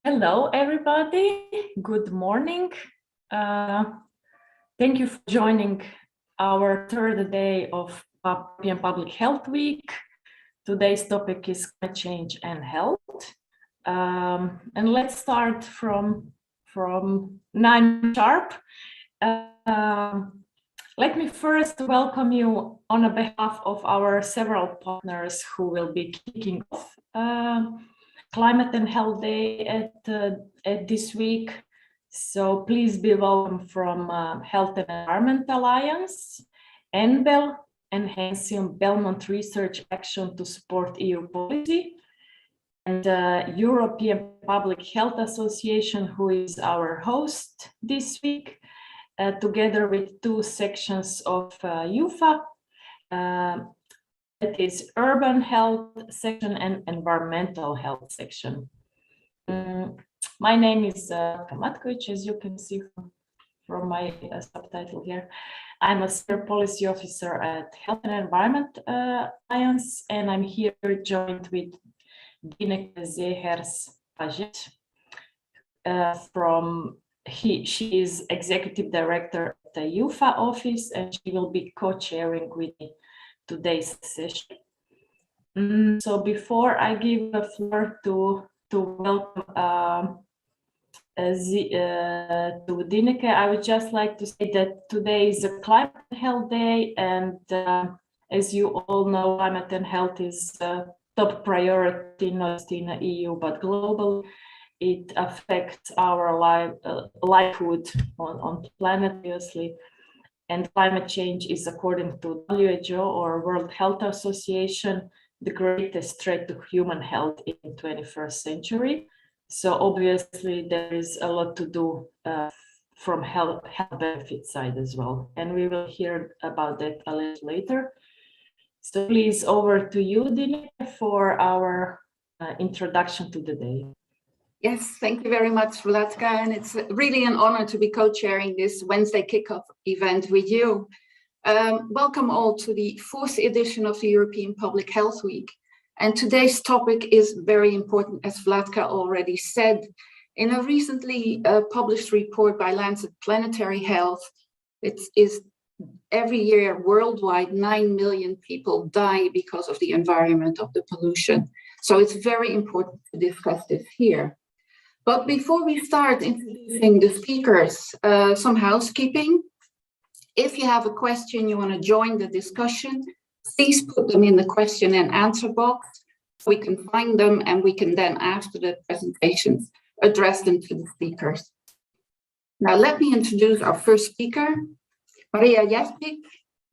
Hello, everybody. Good morning. Thank you for joining our third day of European Public Health Week. Today's topic is climate change and health. And let's start from 9 sharp. Let me first welcome you on behalf of our several partners who will be kicking off Climate and Health Day at this week. So please be welcome from Health and Environment Alliance, ENBEL, Enhancing Belmont Research Action to Support EU Policy, and European Public Health Association, who is our host this week, together with 2 sections of EUPHA. It is Urban Health section and Environmental Health section. My name is Vlatka Matkovic, as you can see from my subtitle here. I'm a Senior Policy Officer at Health and Environment Alliance, and I'm here joined with Dineke Zeegers Paget. She is Executive Director at the EUPHA office, and she will be co-chairing with me today's session. So before I give the floor to welcome to Dineke, I would just like to say that today is a Climate and Health Day, and as you all know, climate and health is a top priority, not just in the EU, but globally. It affects our livelihood on the planet, obviously. And climate change is, according to WHO or World Health Association, the greatest threat to human health in the 21st century. So obviously there is a lot to do from health benefit side as well. And we will hear about that a little later. So please, over to you, Dineke, for our introduction to the day. Yes, thank you very much, Vlatka, and it's really an honor to be co-chairing this Wednesday kickoff event with you. Welcome all to the 4th edition of the European Public Health Week. And today's topic is very important, as Vlatka already said. In a recently published report by Lancet Planetary Health, it is every year worldwide 9 million people die because of the environment, of the pollution. So it's very important to discuss this here. But before we start introducing the speakers, some housekeeping. If you have a question, you want to join the discussion, please put them in the question and answer box. We can find them and we can then, after the presentations, address them to the speakers. Now, let me introduce our first speaker. Marija Jevtic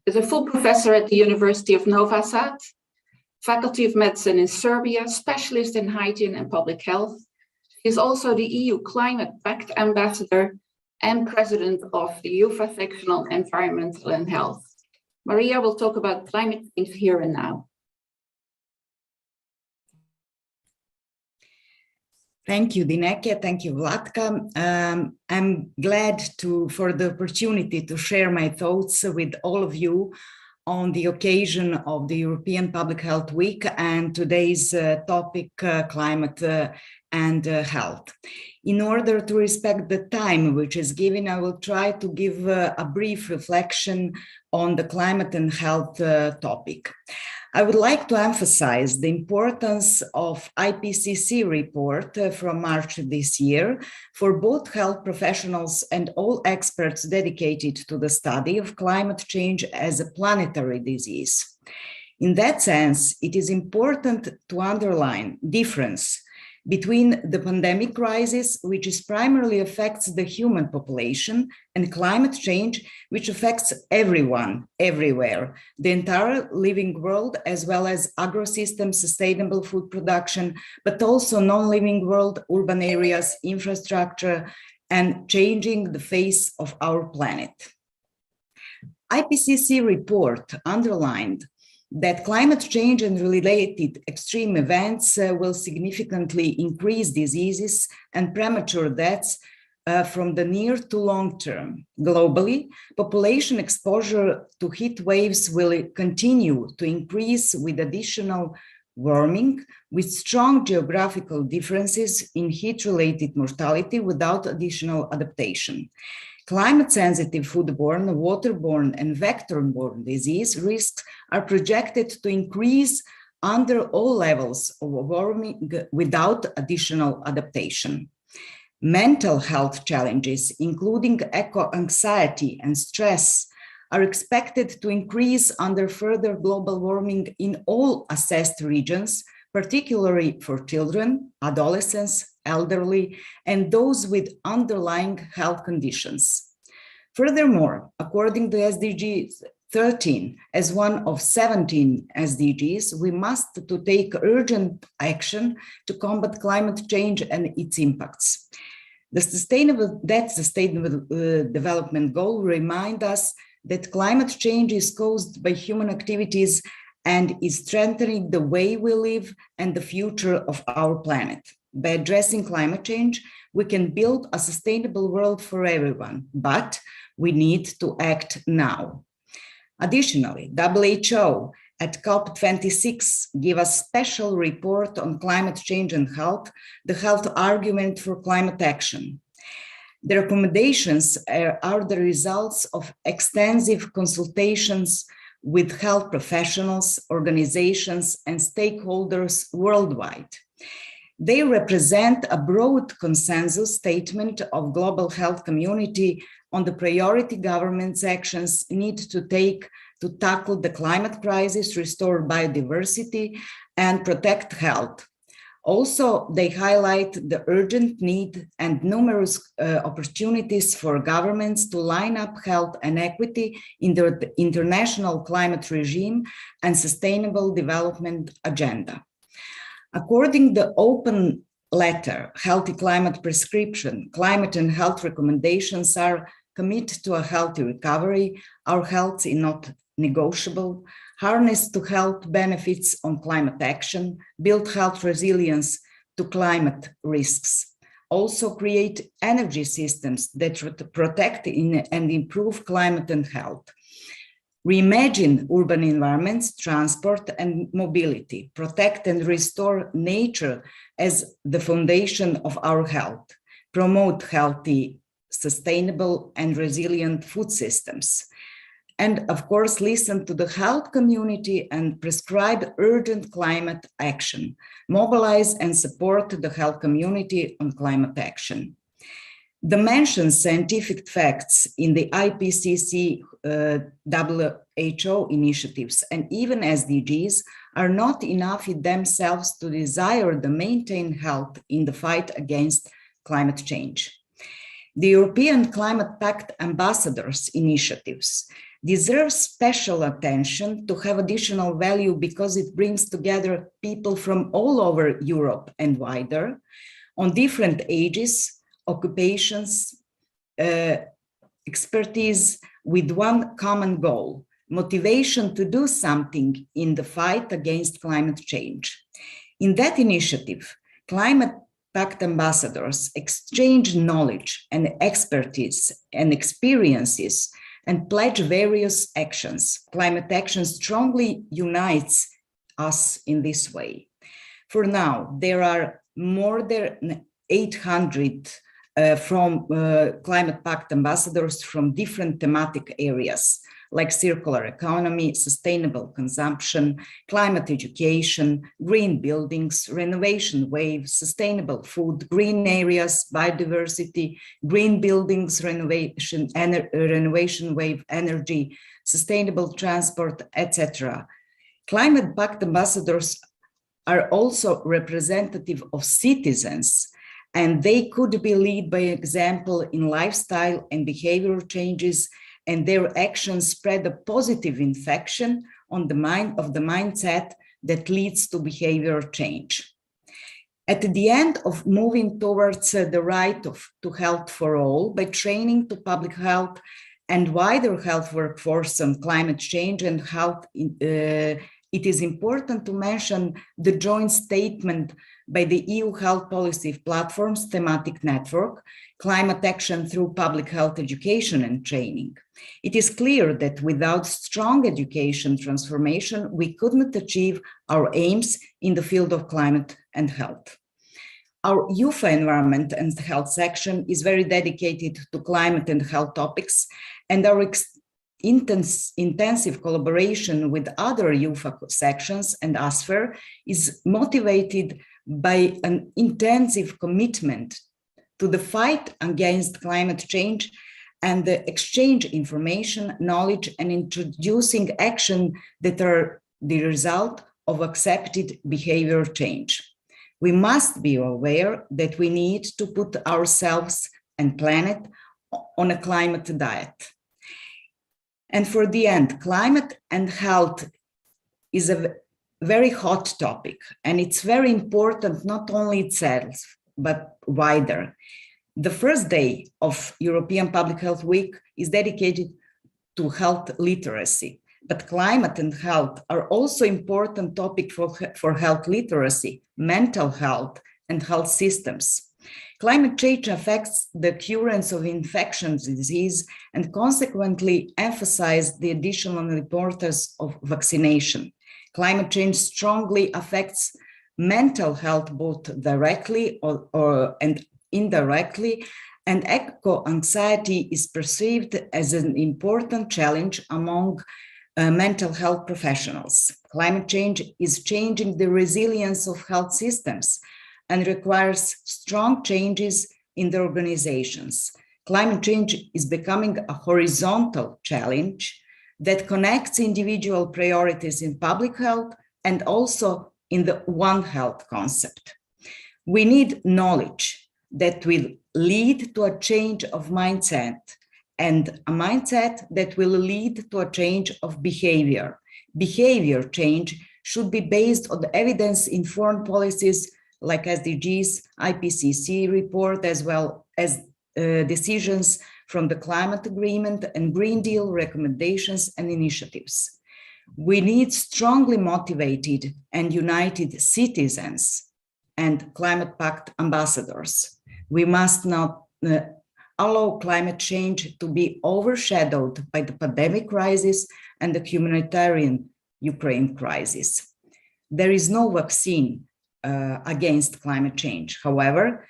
is a full professor at the University of Novi Sad, Faculty of Medicine in Serbia, specialist in hygiene and public health. She is also the EU Climate Pact Ambassador and President of the EUPHA section on Environmental and Health. Marija will talk about climate change here and now. Thank you, Dineke. Thank you, Vlatka. I'm glad for the opportunity to share my thoughts with all of you on the occasion of the European Public Health Week and today's topic, climate and health. In order to respect the time which is given, I will try to give a brief reflection on the climate and health topic. I would like to emphasize the importance of IPCC report from March this year for both health professionals and all experts dedicated to the study of climate change as a planetary disease. In that sense, it is important to underline difference between the pandemic crisis, which primarily affects the human population, and climate change, which affects everyone, everywhere, the entire living world, as well as agro-system, sustainable food production, but also non-living world, urban areas, infrastructure, and changing the face of our planet. IPCC report underlined that climate change and related extreme events will significantly increase diseases and premature deaths from the near to long term. Globally, population exposure to heat waves will continue to increase with additional warming with strong geographical differences in heat-related mortality without additional adaptation. Climate-sensitive foodborne, waterborne, and vector-borne disease risks are projected to increase under all levels of warming without additional adaptation. Mental health challenges, including eco-anxiety and stress, are expected to increase under further global warming in all assessed regions, particularly for children, adolescents, elderly, and those with underlying health conditions. Furthermore, according to SDG 13, as one of 17 SDGs, we must to take urgent action to combat climate change and its impacts. The Sustainable Development Goal reminds us that climate change is caused by human activities and is strengthening the way we live and the future of our planet. By addressing climate change, we can build a sustainable world for everyone, but we need to act now. Additionally, WHO at COP26 gave a special report on climate change and health, the health argument for climate action. The recommendations are the results of extensive consultations with health professionals, organizations, and stakeholders worldwide. They represent a broad consensus statement of global health community on the priority government's actions need to take to tackle the climate crisis, restore biodiversity, and protect health. Also, they highlight the urgent need and numerous opportunities for governments to line up health and equity in the international climate regime and sustainable development agenda. According to the open letter, Healthy Climate Prescription, climate and health recommendations are commit to a healthy recovery, our health is not negotiable, harness to health benefits on climate action, build health resilience to climate risks. Also create energy systems that protect and improve climate and health. Reimagine urban environments, transport and mobility, protect and restore nature as the foundation of our health, promote healthy, sustainable and resilient food systems. And of course, listen to the health community and prescribe urgent climate action, mobilize and support the health community on climate action. The mentioned scientific facts in the IPCC WHO initiatives and even SDGs are not enough in themselves to desire to maintain health in the fight against climate change. The European Climate Pact Ambassadors initiatives deserve special attention to have additional value because it brings together people from all over Europe and wider on different ages, occupations, expertise with one common goal, motivation to do something in the fight against climate change. In that initiative, Climate Pact Ambassadors exchange knowledge and expertise and experiences and pledge various actions. Climate action strongly unites us in this way. For now, there are more than 800 from Climate Pact ambassadors from different thematic areas like circular economy, sustainable consumption, climate education, green buildings, renovation wave, sustainable food, green areas, biodiversity, green buildings, renovation wave, energy, sustainable transport, etc. Climate Pact ambassadors are also representative of citizens, and they could be led by example in lifestyle and behavioral changes, and their actions spread a positive infection on the mindset that leads to behavior change. At the end of moving towards the right to health for all by training to public health and wider health workforce on climate change and health it is important to mention the joint statement by the EU Health Policy Platform's thematic network, Climate Action through Public Health Education and Training. It is clear that without strong education transformation, we could not achieve our aims in the field of climate and health. Our EUPHA Environment and Health section is very dedicated to climate and health topics, and our intensive collaboration with other EUPHA sections and ASFER is motivated by an intensive commitment to the fight against climate change and the exchange information, knowledge, and introducing action that are the result of accepted behavior change. We must be aware that we need to put ourselves and planet on a climate diet. And for the end, climate and health is a very hot topic, and it's very important not only itself, but wider. The first day of European Public Health Week is dedicated to health literacy, but climate and health are also important topics for health literacy, mental health, and health systems. Climate change affects the occurrence of infectious disease and consequently emphasizes the additional importance of vaccination. Climate change strongly affects mental health both directly and indirectly, and eco-anxiety is perceived as an important challenge among mental health professionals. Climate change is changing the resilience of health systems and requires strong changes in the organizations. Climate change is becoming a horizontal challenge that connects individual priorities in public health and also in the One Health concept. We need knowledge that will lead to a change of mindset and a mindset that will lead to a change of behavior. Behavior change should be based on evidence-informed policies like SDGs, IPCC report, as well as decisions from the climate agreement and Green Deal recommendations and initiatives. We need strongly motivated and united citizens and Climate Pact ambassadors. We must not allow climate change to be overshadowed by the pandemic crisis and the humanitarian Ukraine crisis. There is no vaccine against climate change. However,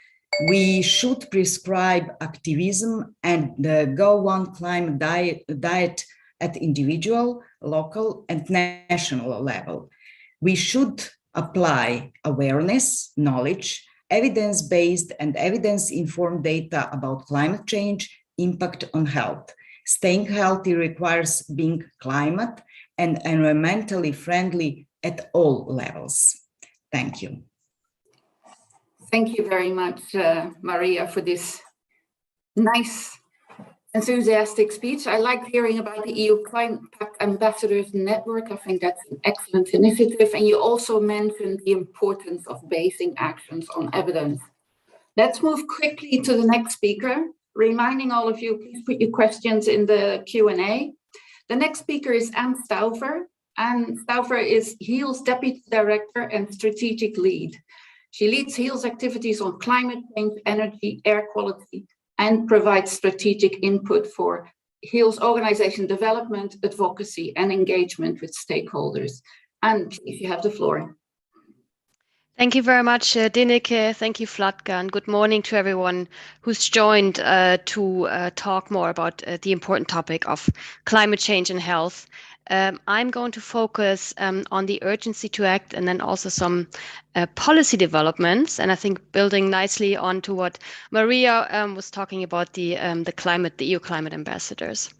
we should prescribe activism and go on climate diet at individual, local, and national level. We should apply awareness, knowledge, evidence-based and evidence-informed data about climate change impact on health. Staying healthy requires being climate and environmentally friendly at all levels. Thank you. Thank you very much, Marija, for this nice, enthusiastic speech. I like hearing about the EU Climate Pact Ambassadors Network. I think that's an excellent initiative. And you also mentioned the importance of basing actions on evidence. Let's move quickly to the next speaker. Reminding all of you, please put your questions in the Q&A. The next speaker is Anne Stauffer. Anne Stauffer is HEAL's Deputy Director and Strategic Lead. She leads HEAL's activities on climate change, energy, air quality, and provides strategic input for HEAL's organization development, advocacy, and engagement with stakeholders. And please, you have the floor. Thank you very much, Dineke. Thank you, Vlatka, and good morning to everyone who's joined to talk more about the important topic of climate change and health. I'm going to focus on the urgency to act and then also some policy developments. And I think building nicely onto what Marija was talking about, the EU Climate Ambassadors.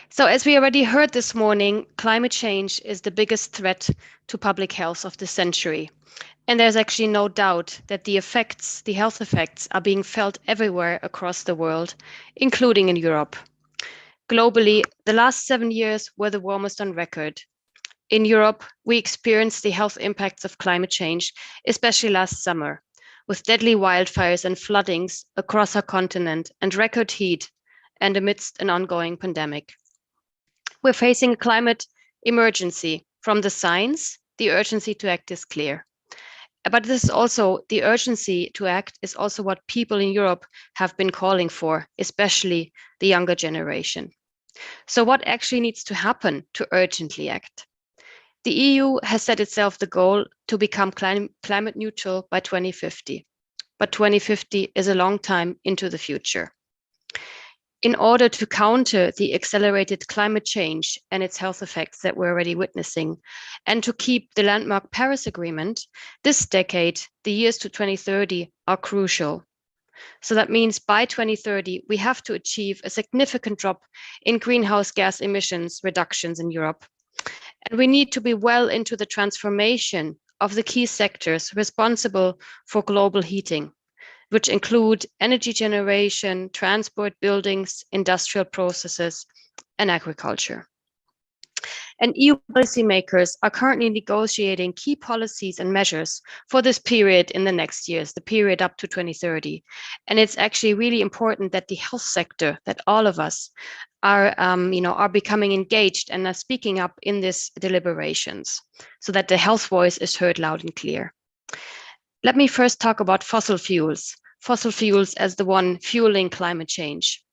So as we already heard this morning, climate change is the biggest threat to public health of the century. And there's actually no doubt that the health effects are being felt everywhere across the world, including in Europe. Globally, the last 7 years were the warmest on record. In Europe, we experienced the health impacts of climate change, especially last summer, with deadly wildfires and floodings across our continent and record heat, and amidst an ongoing pandemic. We're facing a climate emergency from the science the urgency to act is clear. But this is also, the urgency to act is also what people in Europe have been calling for, especially the younger generation. So what actually needs to happen to urgently act? The EU has set itself the goal to become climate neutral by 2050, but 2050 is a long time into the future. In order to counter the accelerated climate change and its health effects that we're already witnessing, and to keep the landmark Paris Agreement, this decade, the years to 2030 are crucial. So that means by 2030, we have to achieve a significant drop in greenhouse gas emissions reductions in Europe. And we need to be well into the transformation of the key sectors responsible for global heating, which include energy generation, transport, buildings, industrial processes, and agriculture. And EU policymakers are currently negotiating key policies and measures for this period in the next years, the period up to 2030. And it's actually really important that the health sector, that all of us are becoming engaged and are speaking up in these deliberations so that the health voice is heard loud and clear. Let me first talk about fossil fuels as the one fueling climate change.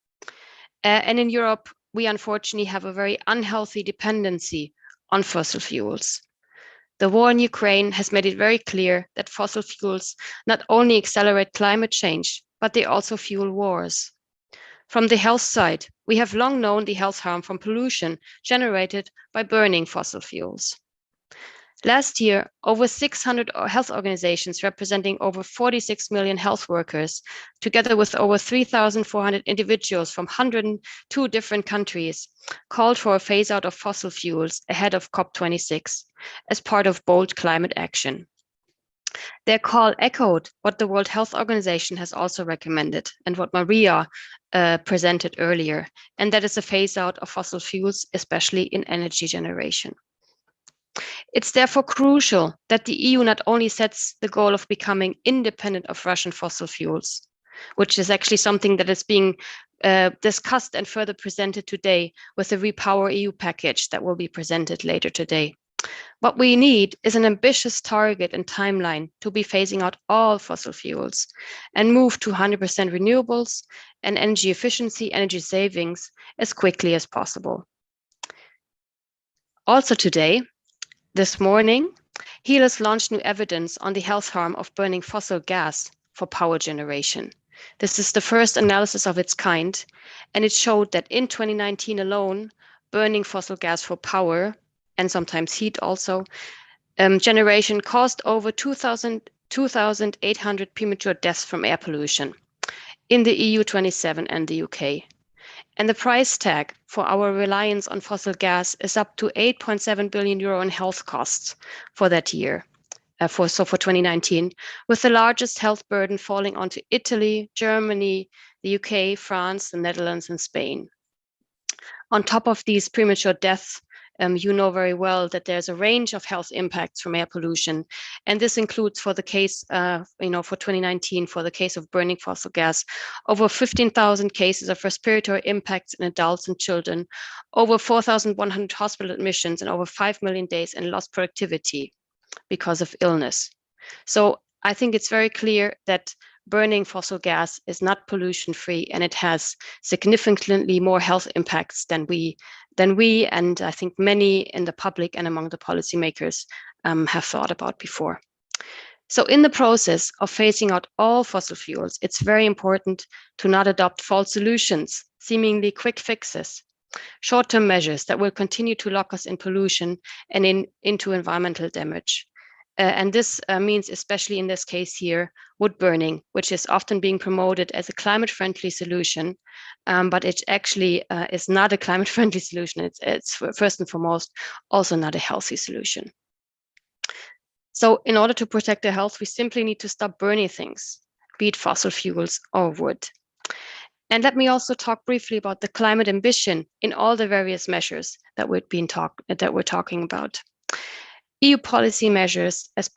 And in Europe, we unfortunately have a very unhealthy dependency on fossil fuels. The war in Ukraine has made it very clear that fossil fuels not only accelerate climate change, but they also fuel wars. From the health side, we have long known the health harm from pollution generated by burning fossil fuels. Last year, over 600 health organizations representing over 46 million health workers, together with over 3,400 individuals from 102 different countries, called for a phase out of fossil fuels ahead of COP26 as part of bold climate action. Their call echoed what the World Health Organization has also recommended and what Marija presented earlier, and that is a phase out of fossil fuels, especially in energy generation. It's therefore crucial that the EU not only sets the goal of becoming independent of Russian fossil fuels, which is actually something that is being discussed and further presented today with the Repower EU package that will be presented later today. What we need is an ambitious target and timeline to be phasing out all fossil fuels and move to 100% renewables and energy efficiency, energy savings as quickly as possible. Also today, this morning, healers launched new evidence on the health harm of burning fossil gas for power generation. This is the first analysis of its kind, and it showed that in 2019 alone, burning fossil gas for power, and sometimes heat also, generation caused over 2,800 premature deaths from air pollution in the EU27 and the UK. And the price tag for our reliance on fossil gas is up to 8.7 billion euro in health costs for that year, for 2019, with the largest health burden falling onto Italy, Germany, the UK, France, the Netherlands, and Spain. On top of these premature deaths, you know very well that there's a range of health impacts from air pollution. And this includes for the case, for 2019, for the case of burning fossil gas, over 15,000 cases of respiratory impacts in adults and children, over 4,100 hospital admissions, and over 5 million days in lost productivity because of illness. So I think it's very clear that burning fossil gas is not pollution-free, and it has significantly more health impacts than we and I think many in the public and among the policymakers have thought about before. So in the process of phasing out all fossil fuels, it's very important to not adopt false solutions, seemingly quick fixes, short-term measures that will continue to lock us in pollution and into environmental damage. And this means, especially in this case here, wood burning, which is often being promoted as a climate-friendly solution, but it actually is not a climate-friendly solution. It's first and foremost also not a healthy solution. So in order to protect our health, we simply need to stop burning things, be it fossil fuels or wood. And let me also talk briefly about the climate ambition in all the various measures that we're talking about. EU policymakers as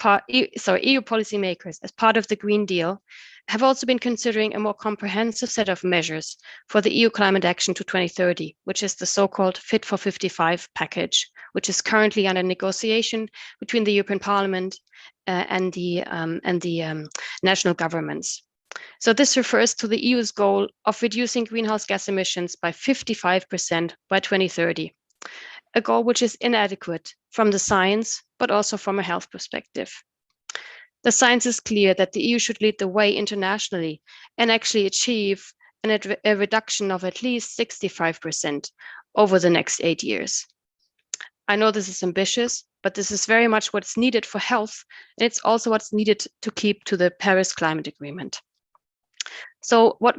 part of the Green Deal have also been considering a more comprehensive set of measures for the EU climate action to 2030, which is the so-called Fit for 55 package, which is currently under negotiation between the European Parliament and the national governments. So this refers to the EU's goal of reducing greenhouse gas emissions by 55% by 2030, a goal which is inadequate from the science, but also from a health perspective. The science is clear that the EU should lead the way internationally and actually achieve a reduction of at least 65% over the next 8 years. I know this is ambitious, but this is very much what's needed for health, and it's also what's needed to keep to the Paris Climate Agreement. So what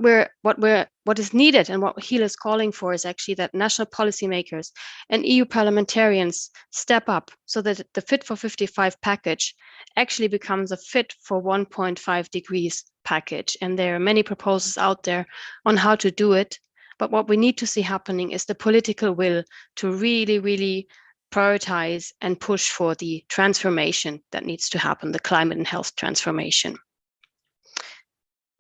is needed and what HEAL is calling for is actually that national policymakers and EU parliamentarians step up so that the Fit for 55 package actually becomes a Fit for 1.5 degrees package. And there are many proposals out there on how to do it. But what we need to see happening is the political will to really, really prioritize and push for the transformation that needs to happen, the climate and health transformation.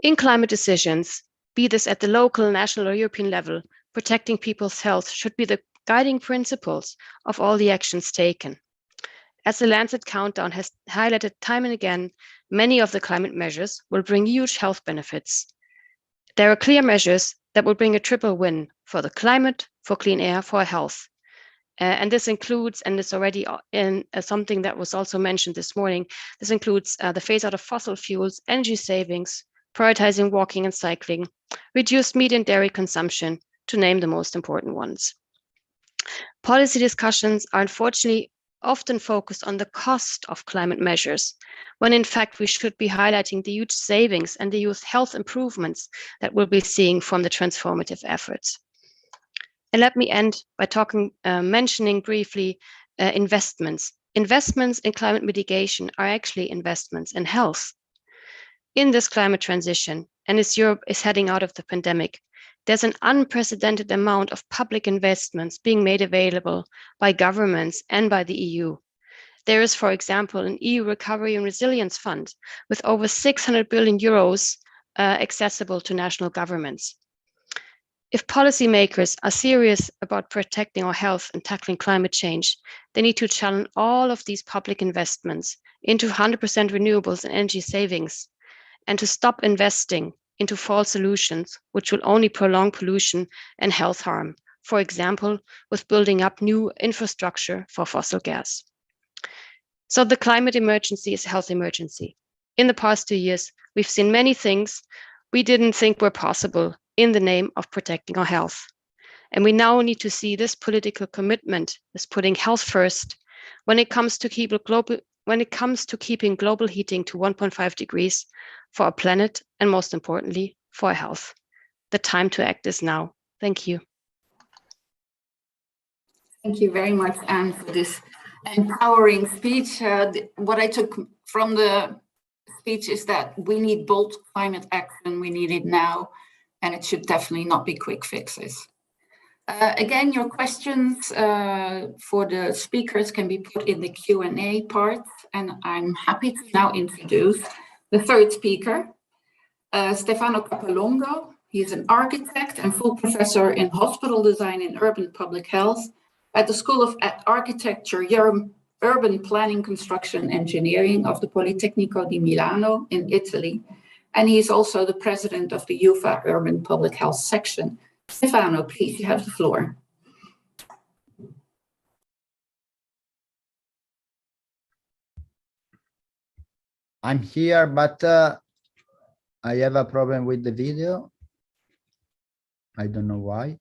In climate decisions, be this at the local, national, or European level, protecting people's health should be the guiding principles of all the actions taken. As the Lancet Countdown has highlighted time and again, many of the climate measures will bring huge health benefits. There are clear measures that will bring a triple win for the climate, for clean air, for health. And this includes, and it's already in something that was also mentioned this morning, this includes the phase out of fossil fuels, energy savings, prioritizing walking and cycling, reduced meat and dairy consumption, to name the most important ones. Policy discussions are unfortunately often focused on the cost of climate measures, when in fact we should be highlighting the huge savings and the huge health improvements that we'll be seeing from the transformative efforts. And let me end by mentioning briefly investments. Investments in climate mitigation are actually investments in health. In this climate transition, and as Europe is heading out of the pandemic, there's an unprecedented amount of public investments being made available by governments and by the EU. There is, for example, an EU Recovery and Resilience Fund with over 600 billion euros accessible to national governments. If policymakers are serious about protecting our health and tackling climate change, they need to channel all of these public investments into 100% renewables and energy savings, and to stop investing into false solutions, which will only prolong pollution and health harm, for example, with building up new infrastructure for fossil gas. So the climate emergency is a health emergency. In the past 2 years, we've seen many things we didn't think were possible in the name of protecting our health. And we now need to see this political commitment as putting health first when it comes to keeping global heating to 1.5 degrees for our planet, and most importantly, for our health. The time to act is now. Thank you. Thank you very much, Anne, for this empowering speech. What I took from the speech is that we need bold climate action. We need it now, and it should definitely not be quick fixes. Again, your questions for the speakers can be put in the Q&A part, and I'm happy to now introduce the third speaker, Stefano Capolongo. He is an architect and full professor in hospital design and urban public health at the School of Architecture, Urban Planning, Construction, Engineering of the Politecnico di Milano in Italy. And he is also the president of the EUPHA Urban Public Health section. Stefano, please, you have the floor. I'm here, but I have a problem with the video. I don't know why.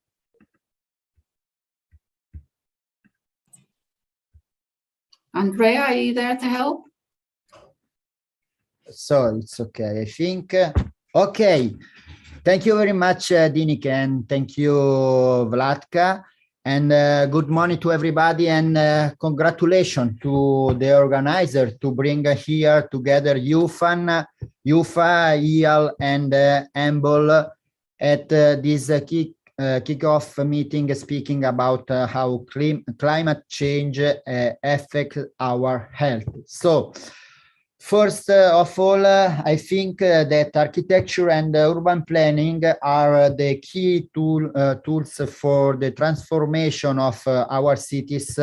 Andrea, are you there to help? So it's okay, I think. Okay. Thank you very much, Dineke, and thank you, Vlatka. And good morning to everybody, and congratulations to the organizer to bring here together EUPHA, EAL, and ENBEL at this kickoff meeting, speaking about how climate change affects our health. So First of all, I think that architecture and urban planning are the key tools for the transformation of our cities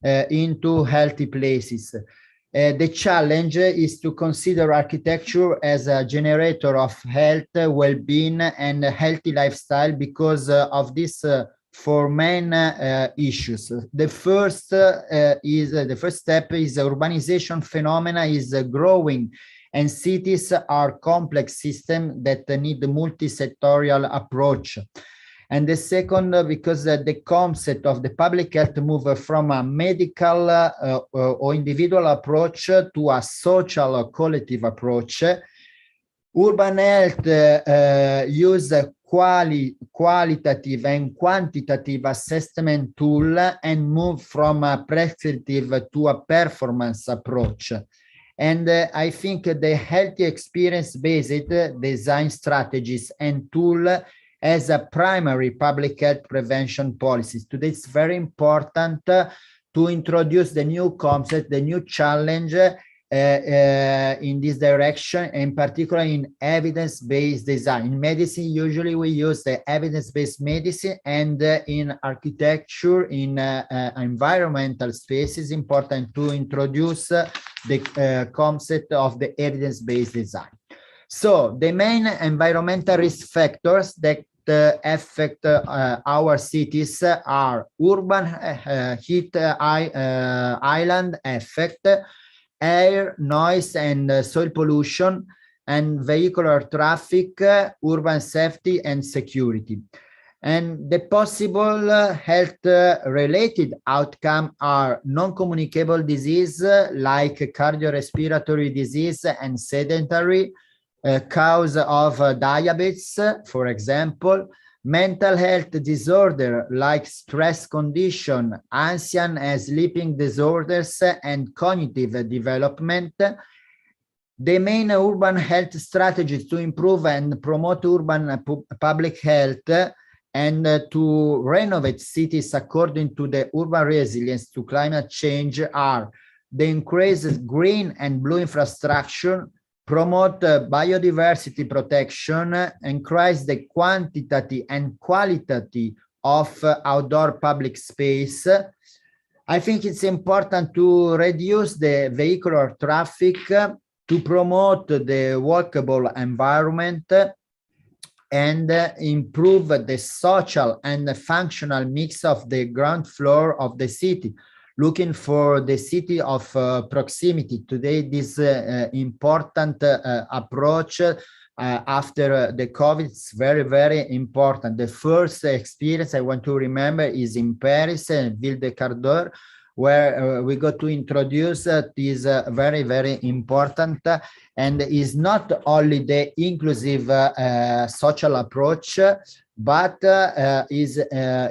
into healthy places. The challenge is to consider architecture as a generator of health, well-being, and a healthy lifestyle because of these four main issues. The first step is urbanization phenomena is growing, and cities are complex systems that need a multi-sectorial approach. And the second, because the concept of the public health move from a medical or individual approach to a social or collective approach. Urban health use qualitative and quantitative assessment tool and move from a prescriptive to a performance approach. And I think the healthy experience-based design strategies and tool as a primary public health prevention policies. Today, it's very important to introduce the new concept, the new challenge in this direction, in particular in evidence-based design. In medicine, usually we use the evidence-based medicine, and in architecture, in environmental spaces, important to introduce the concept of the evidence-based design. So the main environmental risk factors that affect our cities are urban heat island effect, air, noise, and soil pollution, and vehicular traffic, urban safety and security. And the possible health-related outcome are non-communicable disease like cardiorespiratory disease and sedentary, cause of diabetes, for example, mental health disorder like stress condition, anxiety and sleeping disorders, and cognitive development. The main urban health strategies to improve and promote urban public health and to renovate cities according to the urban resilience to climate change are the increased green and blue infrastructure, promote biodiversity protection, increase the quantity and quality of outdoor public space. I think it's important to reduce the vehicular traffic, to promote the walkable environment, and improve the social and the functional mix of the ground floor of the city, looking for the city of proximity. Today, this important approach after the COVID is very, very important. The first experience I want to remember is in Paris, Ville de Cardeur, where we got to introduce this very, very important, and is not only the inclusive social approach, but is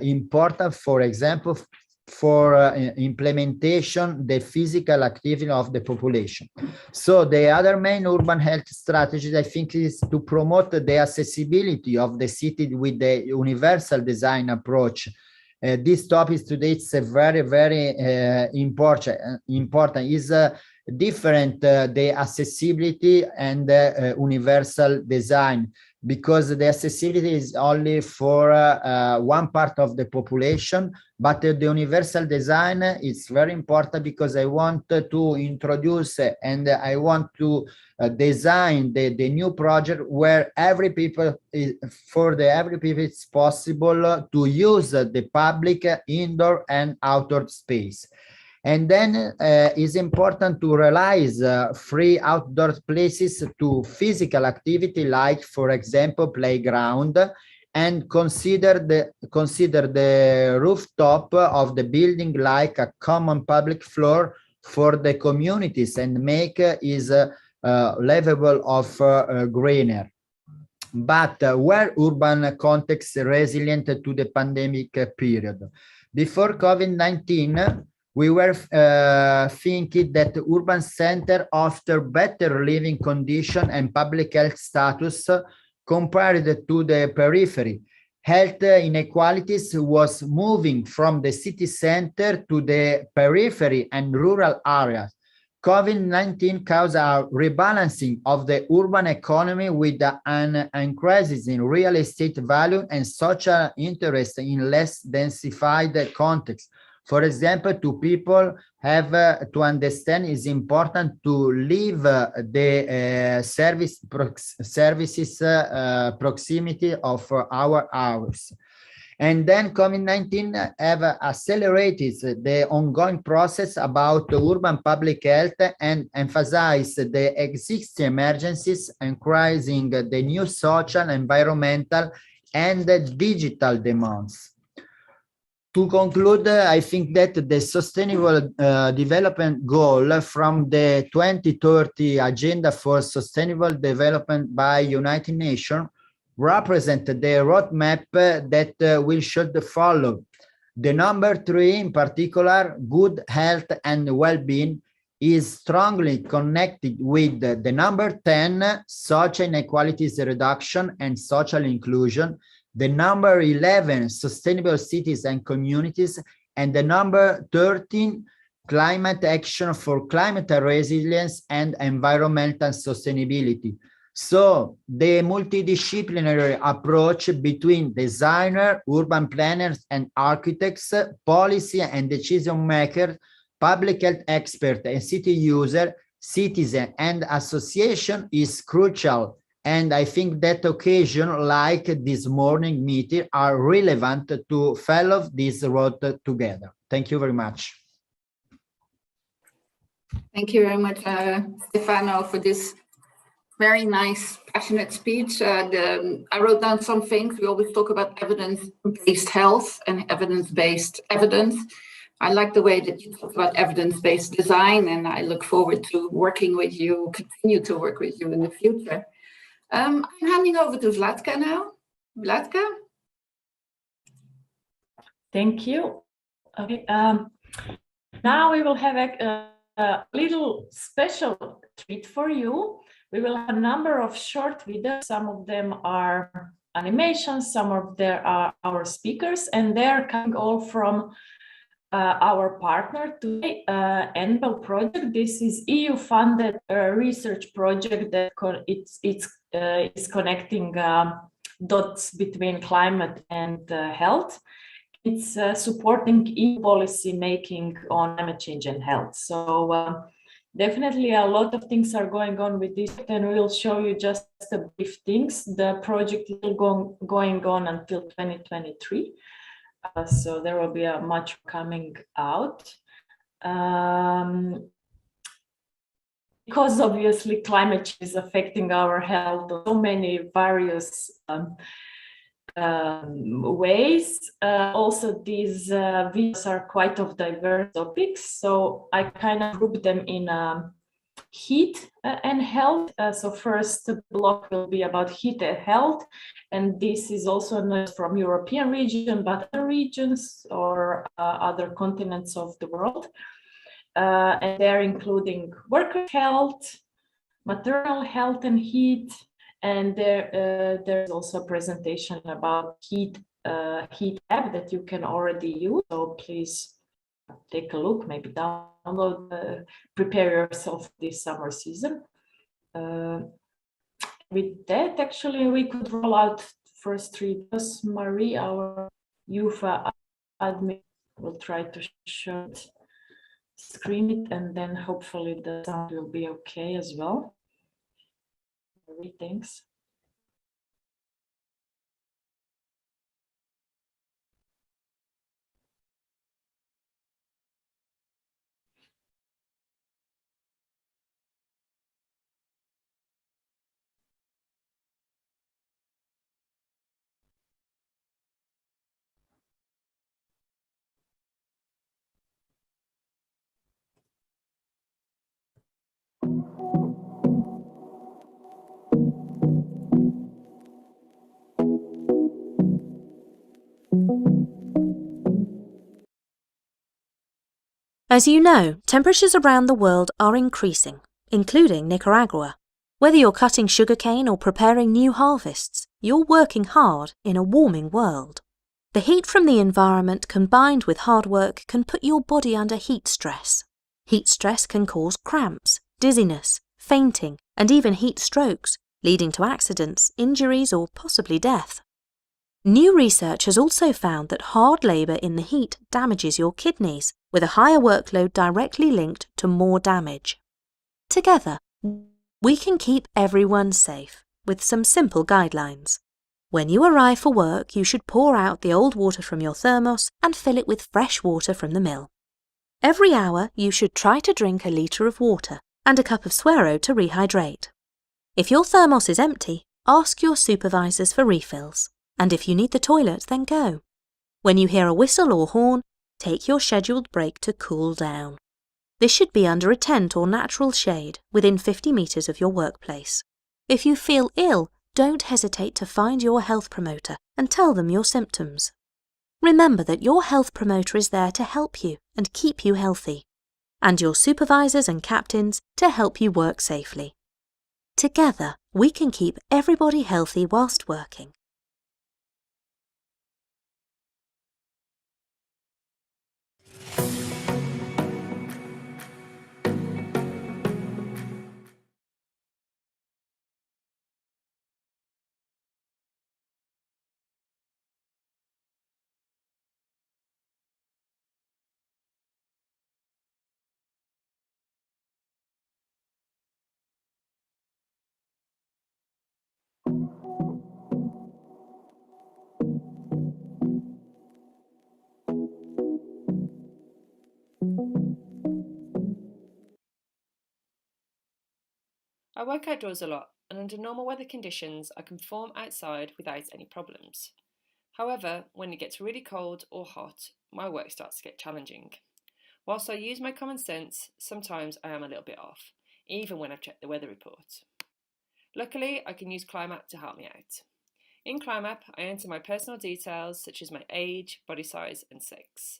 important, for example, for implementation, the physical activity of the population. So the other main urban health strategy, I think, is to promote the accessibility of the city with the universal design approach. This topic today is very, very important. Is different the accessibility and universal design, because the accessibility is only for one part of the population, but the universal design is very important because I want to introduce and I want to design the new project where every people it's possible to use the public indoor and outdoor space. And then it's important to realize free outdoor places to physical activity, like, for example, playground, and consider the rooftop of the building like a common public floor for the communities and make is livable of greener. But were urban contexts resilient to the pandemic period? Before COVID-19, we were thinking that the urban center offer better living condition and public health status compared to the periphery. Health inequalities was moving from the city center to the periphery and rural areas. COVID-19 caused a rebalancing of the urban economy with an increase in real estate value and social interest in less densified contexts. For example, to people have to understand it's important to leave the services proximity of our hours. And then COVID-19 have accelerated the ongoing process about urban public health and emphasized the existing emergencies, increasing the new social, environmental, and digital demands. To conclude, I think that the Sustainable Development Goal from the 2030 Agenda for Sustainable Development by United Nations represent the roadmap that we should follow. The number 3, in particular, good health and well-being, is strongly connected with the number 10, social inequalities reduction and social inclusion, the number 11, sustainable cities and communities, and the number 13, climate action for climate resilience and environmental sustainability. So the multidisciplinary approach between designers, urban planners and architects, policy and decision makers, public health experts and city users, citizens and association is crucial. And I think that occasion like this morning meeting are relevant to follow this road together. Thank you very much. Thank you very much, Stefano, for this very nice, passionate speech. I wrote down some things. We always talk about evidence-based health and evidence-based evidence. I like the way that you talk about evidence-based design, and I look forward to working with you, continue to work with you in the future. I'm handing over to Vlatka now. Vlatka? Thank you. Okay. Now we will have a little special treat for you. We will have a number of short videos. Some of them are animations, some of them are our speakers, and they're coming all from our partner today, ENBEL project. This is EU-funded research project that is connecting dots between climate and health. It's supporting EU policy making on climate change and health. So definitely a lot of things are going on with this, and we'll show you just the brief things. The project is going on until 2023. So there will be much coming out. Because obviously climate change is affecting our health in so many various ways. Also, these videos are quite of diverse topics, so I kind of group them in heat and health. So first block will be about heat and health, and this is also not from European region, but other regions or other continents of the world. And they're including worker health, maternal health and heat, and there's also a presentation about heat app that you can already use. So please take a look, maybe download, prepare yourself this summer season. With that, actually, we could roll out first 3 videos. Marie, our EUPHA admin, will try to show it, screen it, and then hopefully the sound will be okay as well. Marie, thanks. As you know, temperatures around the world are increasing, including Nicaragua. Whether you're cutting sugarcane or preparing new harvests, you're working hard in a warming world. The heat from the environment combined with hard work can put your body under heat stress. Heat stress can cause cramps, dizziness, fainting, and even heat strokes, leading to accidents, injuries, or possibly death. New research has also found that hard labour in the heat damages your kidneys, with a higher workload directly linked to more damage. Together, we can keep everyone safe with some simple guidelines. When you arrive for work, you should pour out the old water from your thermos and fill it with fresh water from the mill. Every hour, you should try to drink a litre of water and a cup of suero to rehydrate. If your thermos is empty, ask your supervisors for refills. And if you need the toilet, then go. When you hear a whistle or horn, take your scheduled break to cool down. This should be under a tent or natural shade within 50 metres of your workplace. If you feel ill, don't hesitate to find your health promoter and tell them your symptoms. Remember that your health promoter is there to help you and keep you healthy, and your supervisors and captains to help you work safely. Together, we can keep everybody healthy whilst working. I work outdoors a lot, and under normal weather conditions I can perform outside without any problems. However, when it gets really cold or hot, my work starts to get challenging. Whilst I use my common sense, sometimes I am a little bit off, even when I've checked the weather report. Luckily, I can use Climate to help me out. In Climate, I enter my personal details such as my age, body size and sex,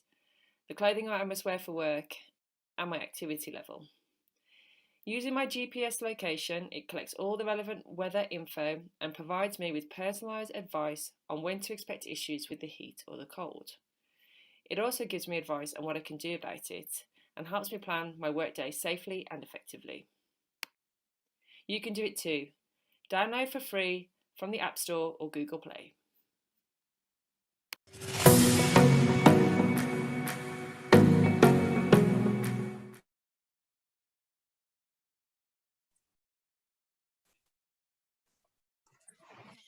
the clothing I must wear for work, and my activity level. Using my GPS location, it collects all the relevant weather info and provides me with personalised advice on when to expect issues with the heat or the cold. It also gives me advice on what I can do about it and helps me plan my workday safely and effectively. You can do it too. Download for free from the App Store or Google Play.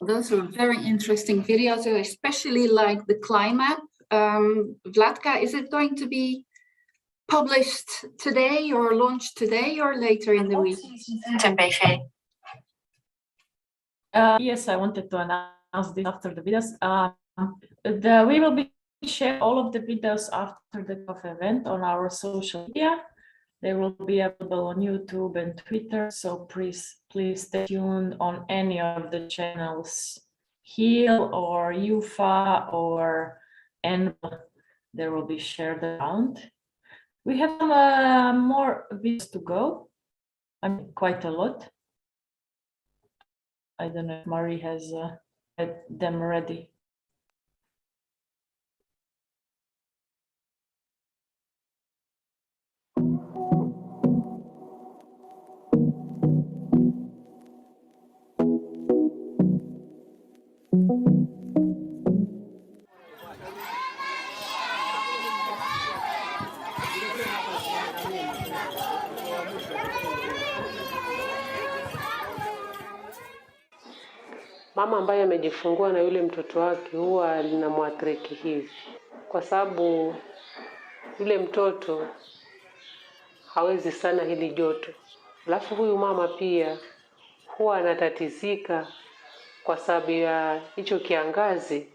Those were very interesting videos. I especially like the Climate. Vlatka, is it going to be published today or launched today or later in the week? Yes, I wanted to announce this after the videos. We will be sharing all of the videos after the event on our social media. They will be available on YouTube and Twitter, so please stay tuned on any of the channels, HEAL or EUPHA or ENBEL. They will be shared around. We have some more videos to go. I mean, quite a lot. I don't know if Marie has them ready. Mama ambaye amejifungua na yule mtoto wake huwa linamwathiriki hivi, kwa sababu yule mtoto hawezi sana hili joto. Alafu huyu mama pia huwa anatatizika kwa sababu ya hicho kiangazi,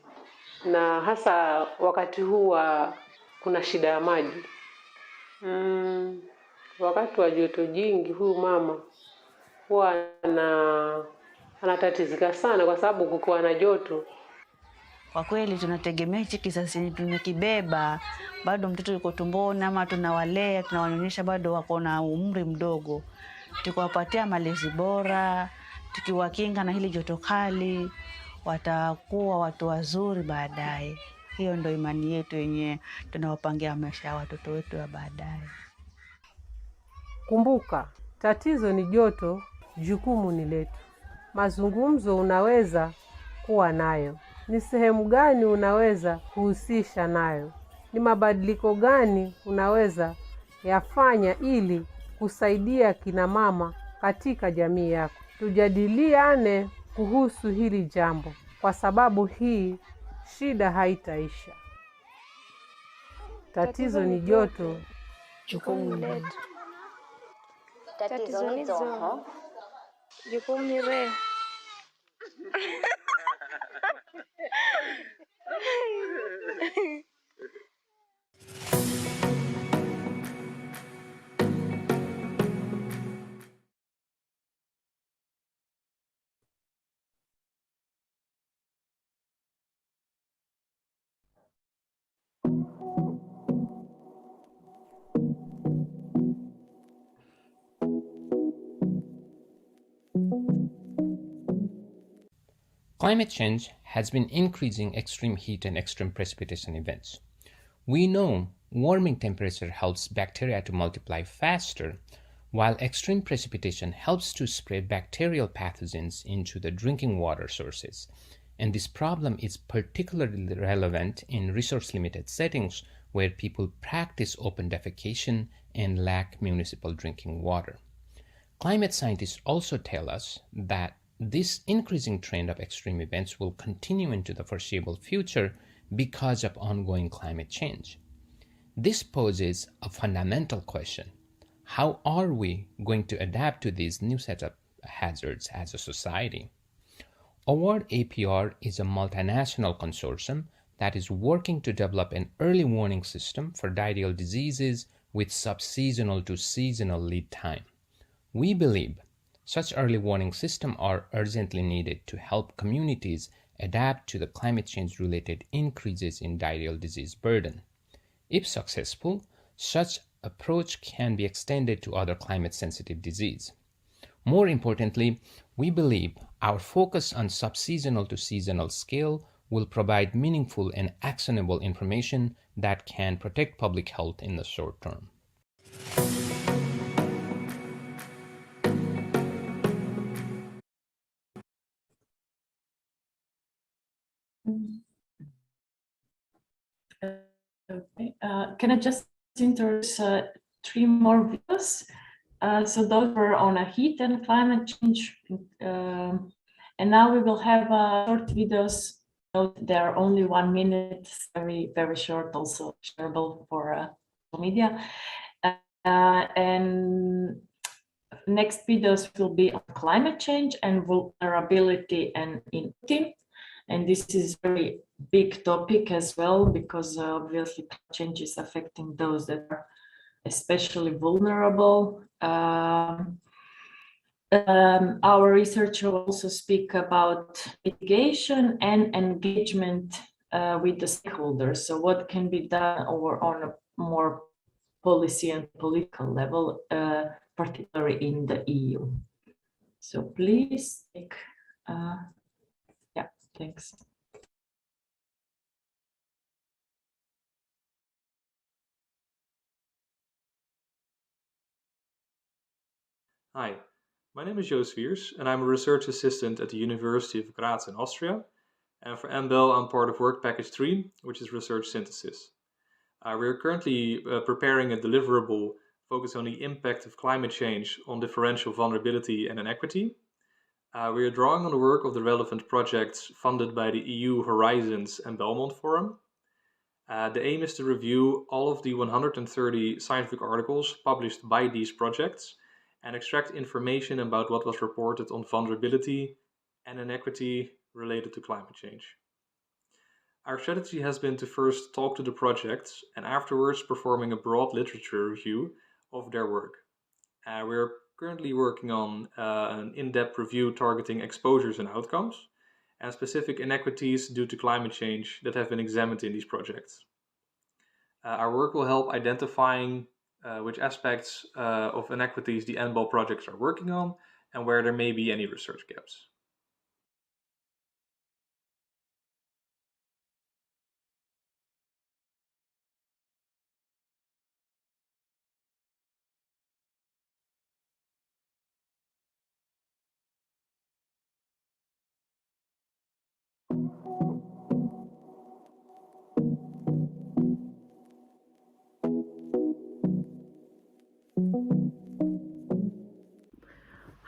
na hasa wakati huwa kuna shida ya maji. Wakati wa joto jingi huyu mama huwa anatatizika sana kwa sababu kukiwa na joto. Kwa kweli tunategemea hichi kizazi tunakibeba, bado mtoto yuko tumboni ama tunawalea, tunawanyonyesha bado wako na umri mdogo. Tukiwapatia malezi bora, tukiwakinga na hili joto kali, watakuwa watu wazuri baadaye. Hiyo ndio imani yetu yenyewe tunawapangia maisha ya watoto wetu wa baadaye. Kumbuka, tatizo ni joto, jukumu ni letu. Mazungumzo unaweza kuwa nayo. Ni sehemu gani unaweza kuhusisha nayo? Ni mabadiliko gani unaweza yafanya ili kusaidia kina mama katika jamii yako? Tujadiliane kuhusu hili jambo, kwa sababu hii shida haitaisha. Tatizo ni joto, jukumu letu. Tatizo ni zoho, jukumu ni rehe. Climate change has been increasing extreme heat and extreme precipitation events. We know warming temperature helps bacteria to multiply faster, while extreme precipitation helps to spread bacterial pathogens into the drinking water sources. And this problem is particularly relevant in resource-limited settings where people practice open defecation and lack municipal drinking water. Climate scientists also tell us that this increasing trend of extreme events will continue into the foreseeable future because of ongoing climate change. This poses a fundamental question. How are we going to adapt to these new set of hazards as a society? Award APR is a multinational consortium that is working to develop an early warning system for diarrheal diseases with subseasonal to seasonal lead time. We believe such early warning systems are urgently needed to help communities adapt to the climate change-related increases in diarrheal disease burden. If successful, such approach can be extended to other climate-sensitive disease. More importantly, we believe our focus on subseasonal to seasonal scale will provide meaningful and actionable information that can protect public health in the short term. Okay. Can I just introduce 3 more videos? So those were on a heat and climate change. And now we will have short videos. They are only 1 minute, very, very short, also shareable for social media. And next videos will be on climate change and vulnerability and inequity. And this is a very big topic as well, because obviously climate change is affecting those that are especially vulnerable. Our researcher will also speak about mitigation and engagement with the stakeholders. So what can be done or on a more policy and political level, particularly in the EU. So please take, yeah, thanks. Hi, my name is Joost Wiers and I'm a research assistant at the University of Graz in Austria. And for ENBEL, I'm part of Work Package 3, which is research synthesis. We are currently preparing a deliverable focused on the impact of climate change on differential vulnerability and inequity. We are drawing on the work of the relevant projects funded by the EU Horizons and Belmont Forum. The aim is to review all of the 130 scientific articles published by these projects and extract information about what was reported on vulnerability and inequity related to climate change. Our strategy has been to first talk to the projects and afterwards performing a broad literature review of their work. We're currently working on an in-depth review targeting exposures and outcomes and specific inequities due to climate change that have been examined in these projects. Our work will help identifying which aspects of inequities the ENBEL projects are working on and where there may be any research gaps.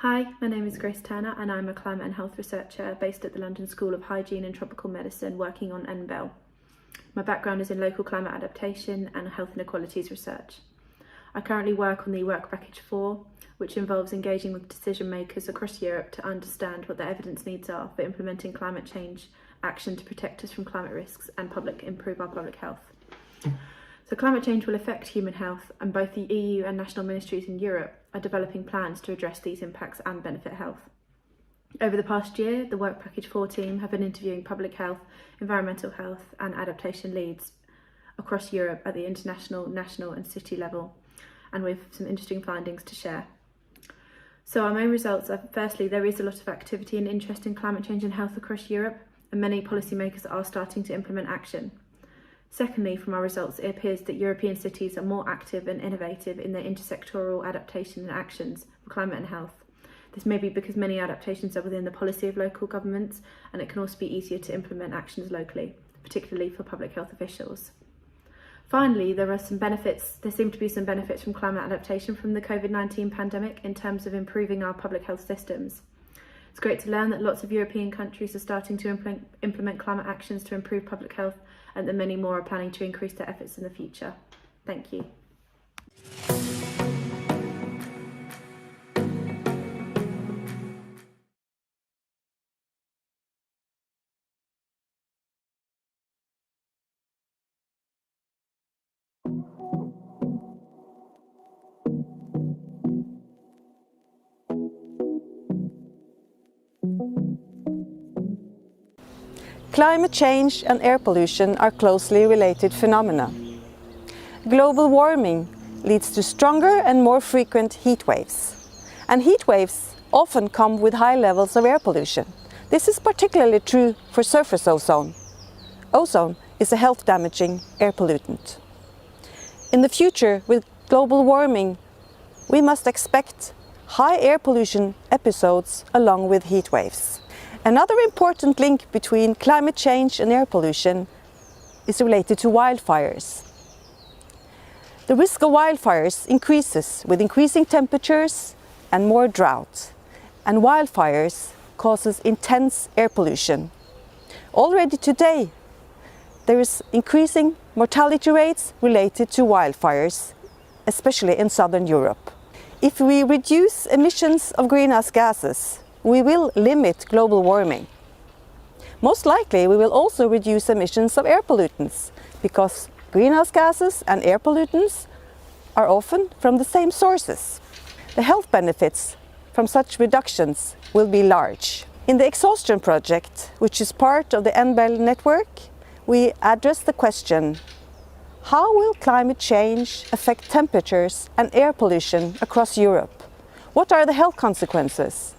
Hi, my name is Grace Turner and I'm a climate and health researcher based at the London School of Hygiene and Tropical Medicine working on ENBEL. My background is in local climate adaptation and health inequalities research. I currently work on the Work Package 4, which involves engaging with decision makers across Europe to understand what the evidence needs are for implementing climate change action to protect us from climate risks and improve our public health. So climate change will affect human health, and both the EU and national ministries in Europe are developing plans to address these impacts and benefit health. Over the past year, the Work Package 4 team have been interviewing public health, environmental health and adaptation leads across Europe at the international, national and city level, and with some interesting findings to share. So our main results are, firstly, there is a lot of activity and interest in climate change and health across Europe, and many policymakers are starting to implement action. Secondly, from our results, it appears that European cities are more active and innovative in their intersectoral adaptation and actions for climate and health. This may be because many adaptations are within the policy of local governments, and it can also be easier to implement actions locally, particularly for public health officials. Finally, there seem to be some benefits from climate adaptation from the COVID-19 pandemic in terms of improving our public health systems. It's great to learn that lots of European countries are starting to implement climate actions to improve public health, and that many more are planning to increase their efforts in the future. Thank you. Climate change and air pollution are closely related phenomena. Global warming leads to stronger and more frequent heat waves. And heat waves often come with high levels of air pollution. This is particularly true for surface ozone. Ozone is a health-damaging air pollutant. In the future, with global warming, we must expect high air pollution episodes along with heat waves. Another important link between climate change and air pollution is related to wildfires. The risk of wildfires increases with increasing temperatures and more drought, and wildfires causes intense air pollution. Already today, there is increasing mortality rates related to wildfires, especially in southern Europe. If we reduce emissions of greenhouse gases, we will limit global warming. Most likely, we will also reduce emissions of air pollutants, because greenhouse gases and air pollutants are often from the same sources. The health benefits from such reductions will be large. In the Exhaustion project, which is part of the ENBEL network, we address the question: how will climate change affect temperatures and air pollution across Europe? What are the health consequences?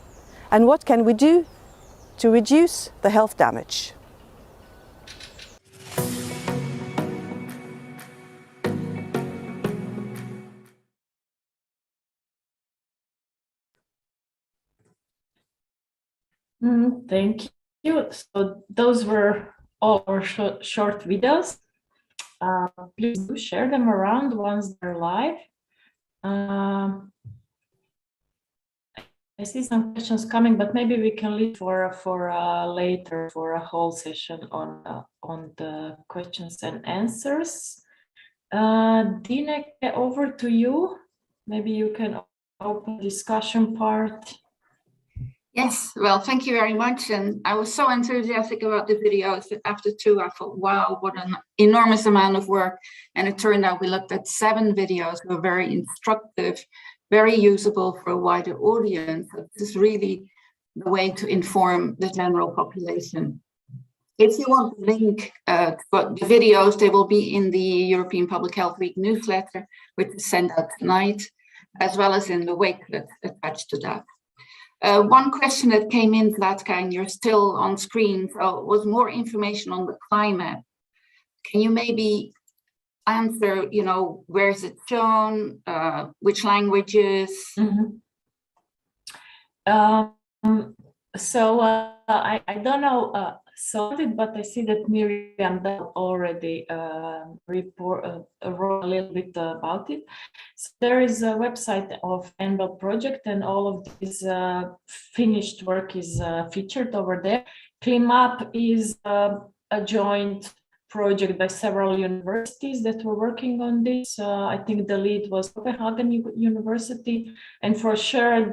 And what can we do to reduce the health damage? Thank you. So those were all our short videos. Please do share them around once they're live. I see some questions coming, but maybe we can leave for later for a whole session on the questions and answers. Dineke, over to you. Maybe you can open the discussion part. Yes, well, thank you very much. And I was so enthusiastic about the videos that after 2, I thought, wow, what an enormous amount of work. And it turned out we looked at 7 videos that were very instructive, very usable for a wider audience. This is really the way to inform the general population. If you want to link the videos, they will be in the European Public Health Week newsletter, which is sent out tonight, as well as in the Wakelet attached to that. One question that came in, Vlatka, and you're still on screen, was more information on the climate. Can you maybe answer, where is it shown, which languages? So I don't know but I see that Miriam already wrote a little bit about it. So there is a website of ENBEL project, and all of this finished work is featured over there. Climate is a joint project by several universities that were working on this. I think the lead was Copenhagen University, and for sure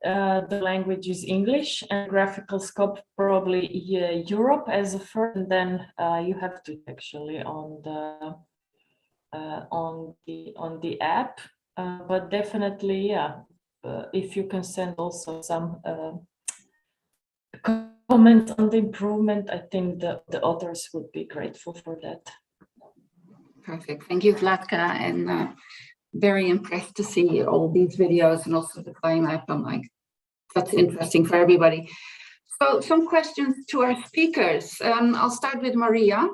the language is English, and graphical scope probably Europe as a first, and then you have to actually on the app, but definitely, yeah, if you can send also some comment on the improvement, I think the authors would be grateful for that. Perfect, thank you, Vlatka, and very impressed to see all these videos and also the climate. I'm like, that's interesting for everybody. So some questions to our speakers. I'll start with Marija.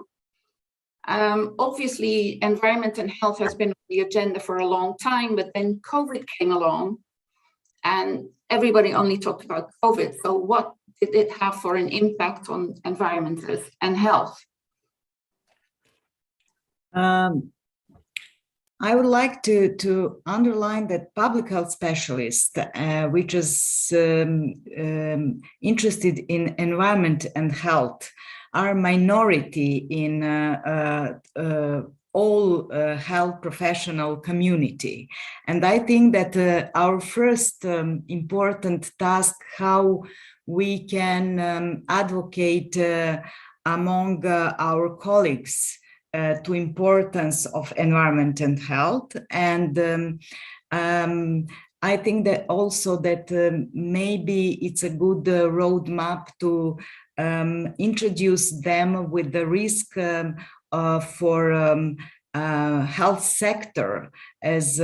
Obviously, environment and health has been on the agenda for a long time, but then COVID came along and everybody only talked about COVID. So what did it have for an impact on environment and health? I would like to underline that public health specialists, which is interested in environment and health, are minority in all health professional community. And I think that our first important task, how we can advocate among our colleagues to importance of environment and health. And I think that also that maybe it's a good roadmap to introduce them with the risk for health sector as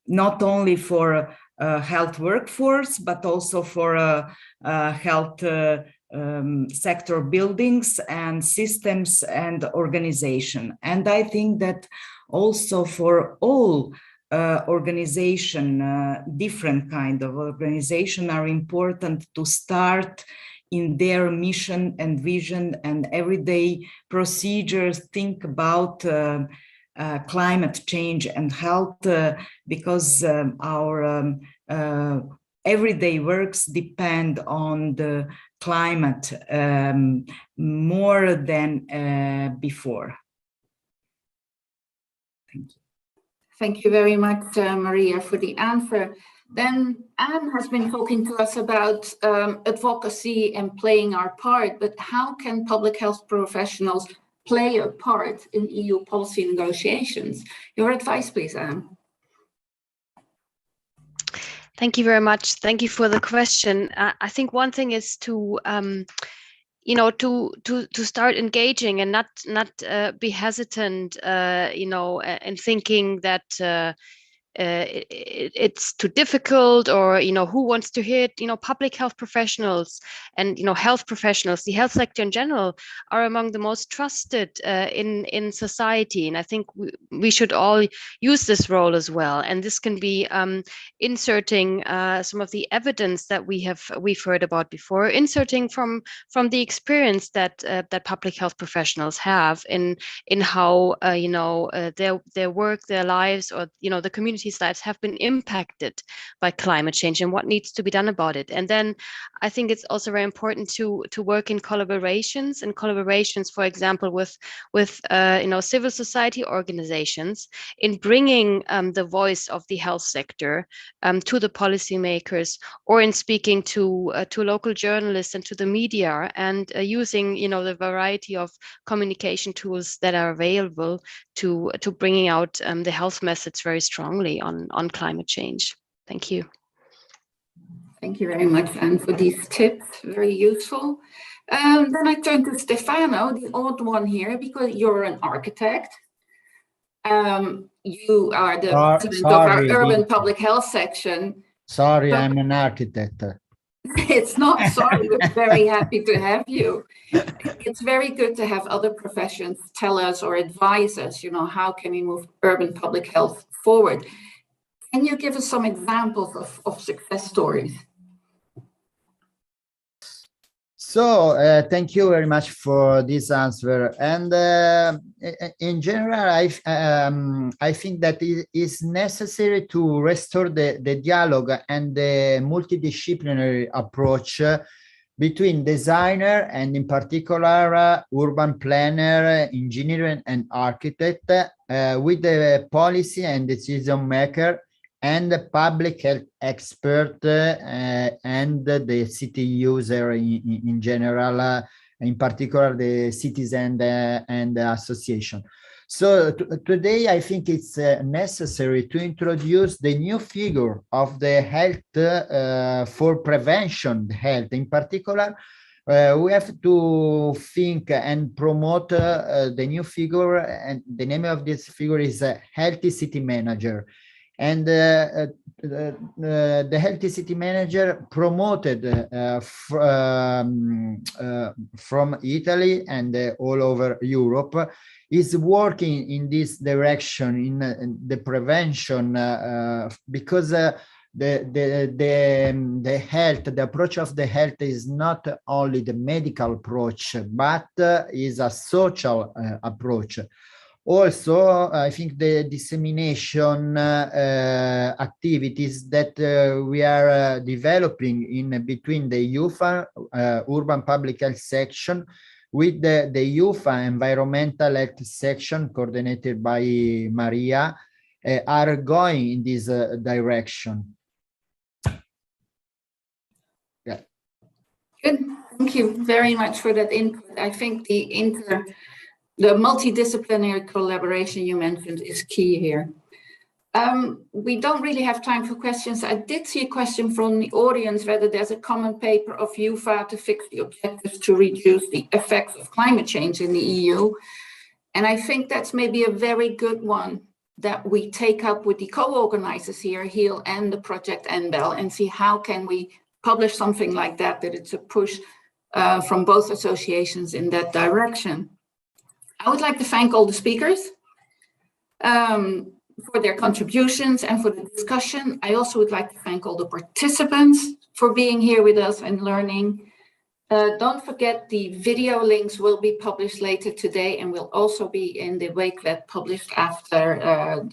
not only for health workforce, but also for health sector buildings and systems and organization. And I think that also for all organization, different kind of organization are important to start in their mission and vision and everyday procedures, think about climate change and health, because our everyday works depend on the climate more than before. Thank you. Thank you very much, Marija, for the answer. Then Anne has been talking to us about advocacy and playing our part, but how can public health professionals play a part in EU policy negotiations? Your advice, please, Anne. Thank you very much. Thank you for the question. I think one thing is to, to start engaging and not be hesitant, in thinking that it's too difficult, or who wants to hear it. Public health professionals and health professionals, the health sector in general, are among the most trusted in society, and I think we should all use this role as well. And this can be inserting some of the evidence that we've heard about before, inserting from the experience that public health professionals have in how their work, their lives, or the community's lives have been impacted by climate change and what needs to be done about it. And then I think it's also very important to work in collaborations, for example, with civil society organizations, in bringing the voice of the health sector to the policymakers, or in speaking to local journalists and to the media, and using the variety of communication tools that are available to bringing out the health message very strongly on climate change. Thank you. Thank you very much, Anne, for these tips. Very useful. Then I turn to Stefano, the odd one here, because you're an architect. You are the president of our urban public health section. Sorry, I'm an architect. It's not sorry, we're very happy to have you. It's very good to have other professions tell us or advise us, how can we move urban public health forward. Can you give us some examples of success stories? So thank you very much for this answer. And in general, I think that it is necessary to restore the dialogue and the multidisciplinary approach between designer and in particular urban planner, engineer and architect with the policy and decision maker and the public health expert and the city user in general, in particular the citizen and the association. So today I think it's necessary to introduce the new figure of the health for prevention health. In particular, we have to think and promote the new figure, and the name of this figure is Healthy City Manager. And the Healthy City Manager promoted from Italy and all over Europe is working in this direction in the prevention because the health, the approach of the health is not only the medical approach, but is a social approach. Also, I think the dissemination activities that we are developing in between the EUPHA Urban Public Health section with the EUPHA Environmental Health section coordinated by Marija are going in this direction. Yeah. Good. Thank you very much for that input. I think the multidisciplinary collaboration you mentioned is key here. We don't really have time for questions. I did see a question from the audience whether there's a common paper of EUPHA to fix the objectives to reduce the effects of climate change in the EU. And I think that's maybe a very good one that we take up with the co-organizers here, HEAL and the project ENBEL, and see how can we publish something like that it's a push from both associations in that direction. I would like to thank all the speakers for their contributions and for the discussion. I also would like to thank all the participants for being here with us and learning. Don't forget the video links will be published later today and will also be in the Wakelet published after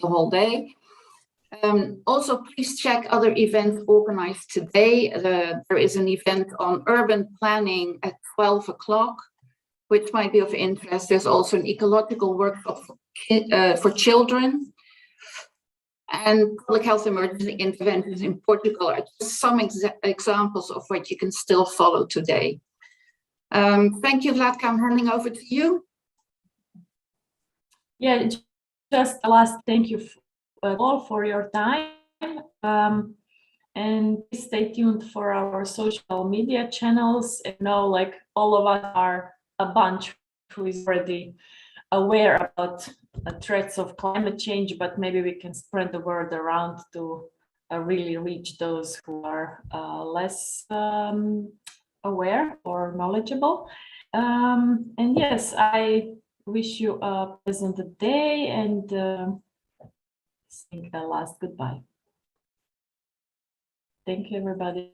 the whole day. Also, please check other events organized today. There is an event on urban planning at 12 o'clock. Which might be of interest. There's also an ecological workshop for children. And public health emergency interventions in Portugal are just some examples of what you can still follow today. Thank you, Vlatka. I'm handing over to you. Yeah, just a last thank you all for your time. And stay tuned for our social media channels. And know, like, all of us are a bunch who is already aware about threats of climate change, but maybe we can spread the word around to really reach those who are less aware or knowledgeable. And yes, I wish you a pleasant day and sing the last goodbye. Thank you, everybody.